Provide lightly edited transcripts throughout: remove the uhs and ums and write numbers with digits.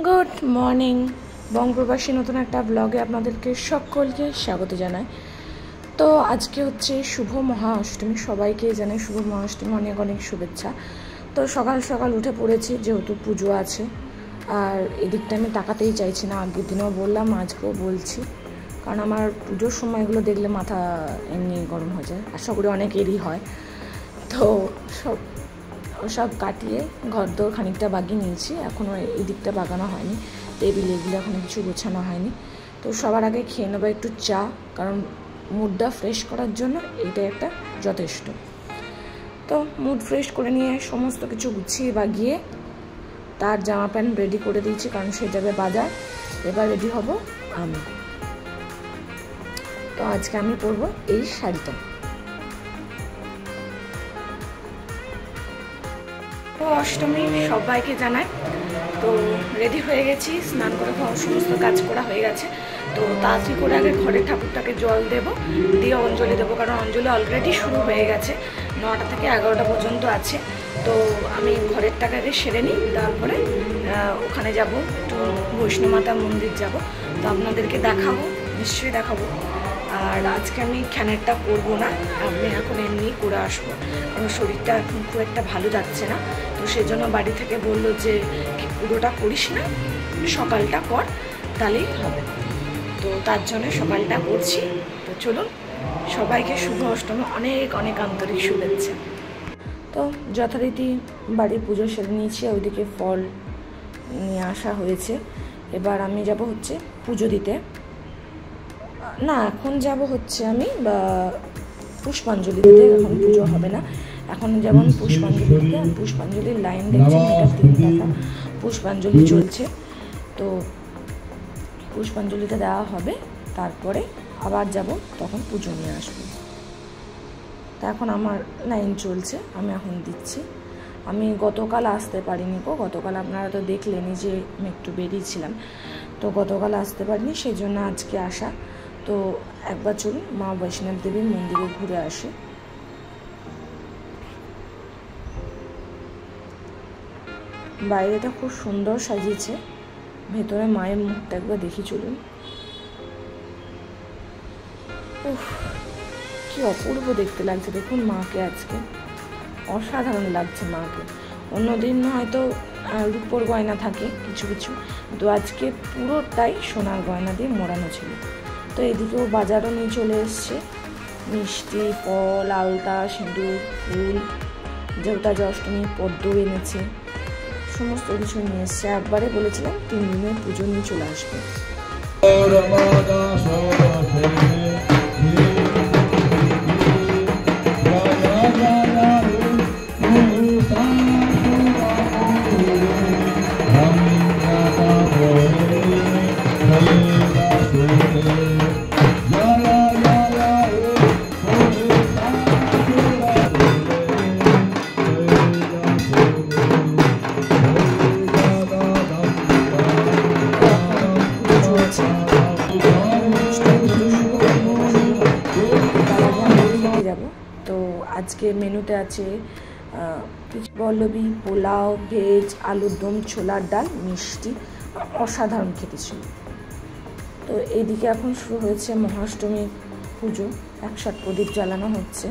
Good morning বঙ্গপ্রবাসী নতুন একটা ব্লগে আপনাদেরকে সকলকে স্বাগত জানাই। তো আজকে হচ্ছে শুভ মহা অষ্টমী, সবাইকে জানাই শুভ মহা অষ্টমী, অনেক অনেক শুভেচ্ছা। তো সকাল সকাল উঠে পড়েছি যেহেতু পুজো আছে, আর এদিকটা আমি তাকাতেই চাইছি না। আগের দিনেও বললাম, আজকেও বলছি, কারণ আমার পুজোর সময়গুলো দেখলে মাথা এমনি গরম হয়ে যায়। আশা করি অনেকেরই হয়। তো সব কাটিয়ে ঘর দোর খানিকটা বাগিয়ে নিয়েছি, এখনও এই দিকটা বাগানো হয়নি, টেবিল এগুলো এখনও কিছু গোছানো হয়নি। তো সবার আগে খেয়ে নেবো একটু চা, কারণ মুডটা ফ্রেশ করার জন্য এটা একটা যথেষ্ট। তো মুড ফ্রেশ করে নিয়ে সমস্ত কিছু গুছিয়ে বাগিয়ে তার জামা প্যান্ট রেডি করে দিয়েছি, কারণ সে যাবে বাজার। এবার রেডি হব আমি। তো আজকে আমি পরবো এই শাড়িটা। তো অষ্টমী সবাইকে জানাই। তো রেডি হয়ে গেছি, স্নান করে সমস্ত কাজ করা হয়ে গেছে। তো তাড়াতাড়ি করে আগে ঘরের ঠাকুরটাকে জল দেব, দিয়ে অঞ্জলি দেবো, কারণ অঞ্জলি অলরেডি শুরু হয়ে গেছে, 9টা থেকে 11টা পর্যন্ত আছে। তো আমি ঘরেরটাকে আগে সেরে নিই, তারপরে ওখানে যাব, একটু বৈষ্ণব মাতা মন্দির যাব। তো আপনাদেরকে দেখাবো, নিশ্চয়ই দেখাবো। আর আজকে আমি খ্যানেরটা করবো না, আমি এখন এমনি করে আসবো, কারণ শরীরটা এখন খুব একটা ভালো যাচ্ছে না। তো সেজন্য বাড়ি থেকে বললো যে পুরোটা করিস না, সকালটা কর, তাহলেই হবে। তো তার জন্য সকালটা করছি। তো চলুন, সবাইকে শুভ অষ্টমী অনেক অনেক আন্তরিক শুভেচ্ছা। তো যথারীতি বাড়ির পুজো সেরে নিয়েছি, ওইদিকে ফল নিয়ে আসা হয়েছে। এবার আমি যাব হচ্ছে পুজো দিতে, না এখন যাব হচ্ছে আমি পুষ্পাঞ্জলি দিতে। এখন পুজো হবে না, এখন যেমন পুষ্পাঞ্জলি দিতে। পুষ্পাঞ্জলির লাইন দেখছেন, এটা 3 টাকা পুষ্পাঞ্জলি চলছে। তো পুষ্পাঞ্জলিটা দেওয়া হবে, তারপরে আবার যাব, তখন পুজো নিয়ে আসবো। তা এখন আমার লাইন চলছে, আমি এখন দিচ্ছি। আমি গতকাল আসতে পারিনি গো, গতকাল আপনারা তো দেখলেনই যে আমি একটু বেরিয়েছিলাম। তো গতকাল আসতে পারিনি, সেই জন্য আজকে আসা। তো একবার চলুন মা বৈষ্ণব দেবীর মন্দিরে ঘুরে আসি। বাইরেটা খুব সুন্দর সাজিয়েছে, ভেতরে মায়ের মুখটা একবার দেখি চলুন। উফ, কি অপূর্ব দেখতে লাগছে, দেখুন মাকে আজকে, অসাধারণ লাগছে মাকে। অন্যদিন হয়তো রূপোর গয়না থাকে কিছু কিছু, তো আজকে পুরোটাই সোনার গয়না দিয়ে মোড়ানো ছিল। তো এদিকেও বাজারও নিয়ে চলে এসছে, মিষ্টি, ফল, আলতা, সিঁদুর, ফুল, যেহেতু আজ অষ্টমী, পদ্ম এনেছে, সমস্ত কিছু নিয়ে এসছে। একবারে বলেছিলাম 3 দিনের পুজো নিয়ে চলে আসবে। তো আজকে মেনুতে আছে পল্লবী, পোলাও, ভেজ, আলুর দম, ছোলার ডাল, মিষ্টি, অসাধারণ খেতে ছিল। তো এইদিকে এখন শুরু হয়েছে মহাষ্টমীর পুজো, 107 প্রদীপ জ্বালানো হচ্ছে,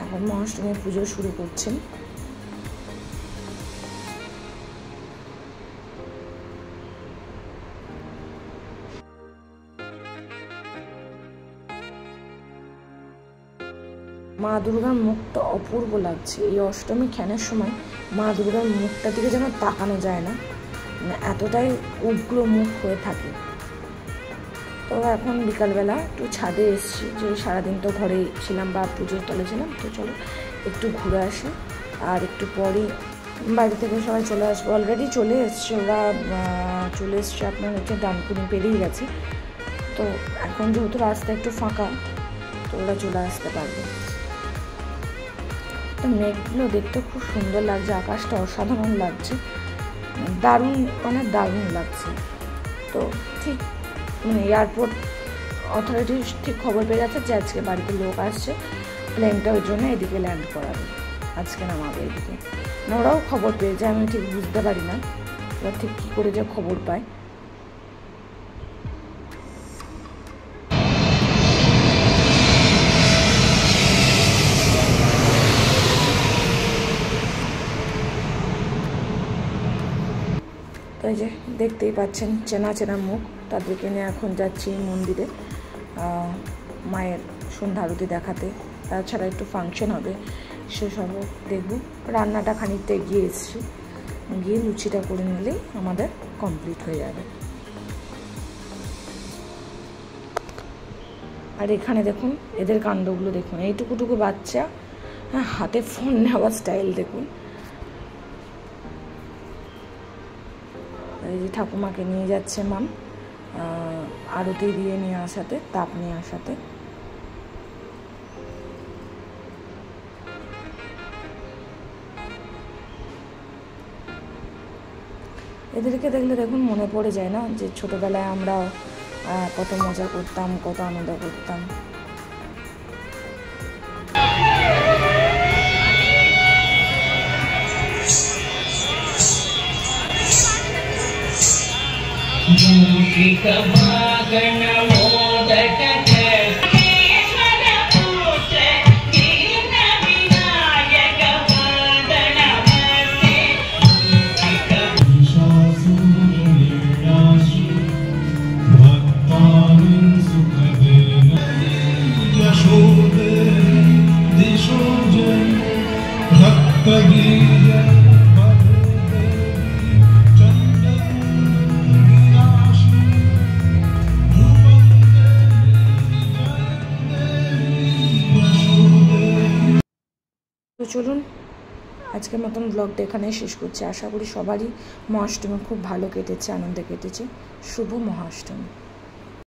এখন মহাষ্টমীর পুজো শুরু করছেন। মা দুর্গার মুখটা অপূর্ব লাগছে। এই অষ্টমী খ্যানের সময় মা দুর্গার মুখটা দিকে যেন তাকানো যায় না, মানে এতটাই উগ্র মুখ হয়ে থাকে। তো এখন বিকালবেলা একটু ছাদে এসেছি, যে সারাদিন তো ঘরেই ছিলাম বা পুজোর তলে ছিলাম। তো চলো একটু ঘুরে আসি, আর একটু পরে বাড়ি থেকে সবাই চলে আসবো। অলরেডি চলে এসছে, ওরা চলে এসছে, আপনার হচ্ছে ডানকুনি পেরিয়ে গেছে। তো এখন যেহেতু রাস্তা একটু ফাঁকা, তো ওরা চলে আসতে পারবে। তো মেঘগুলো দেখতে খুব সুন্দর লাগছে, আকাশটা অসাধারণ লাগছে, দারুণ, মানে দারুণ লাগছে। তো ঠিক মানে এয়ারপোর্ট অথরিটি ঠিক খবর পেয়ে যাচ্ছে যে আজকে বাড়িতে লোক আসছে, প্লেনটা ওই জন্য এদিকে ল্যান্ড করাবে, আজকে নামাবে এদিকে। ওরাও খবর পেয়ে যায়, আমি ঠিক বুঝতে পারি না। এবার ঠিক কী করে যে খবর পায়। তাই যে দেখতেই পাচ্ছেন চেনা চেনা মুখ, তাদেরকে নিয়ে এখন যাচ্ছি মন্দিরে মায়ের সন্ধ্যা আরতি দেখাতে। তাছাড়া একটু ফাংশন হবে, সেসবও দেখব। রান্নাটা খানিকটা এগিয়ে এসেছি, গিয়ে লুচিটা করে নিলেই আমাদের কমপ্লিট হয়ে যাবে। আর এখানে দেখুন এদের কাণ্ডগুলো দেখুন, এইটুকুটুকু বাচ্চা হাতে ফোন নেওয়ার স্টাইল দেখুন। এই যে ঠাকুমাকে নিয়ে যাচ্ছে মাম আরতি দিয়ে নিয়ে আসাতে, তাপ নিয়ে আসাতে। এদেরকে দেখলে দেখুন মনে পড়ে যায় না যে ছোটবেলায় আমরা কত মজা করতাম, কত আনন্দ করতাম। তো চলুন আজকের মতন ব্লগটা এখানেই শেষ করছি। আশা করি সবারই মহাষ্টমী খুব ভালো কেটেছে, আনন্দে কেটেছে। শুভ মহাষ্টমী।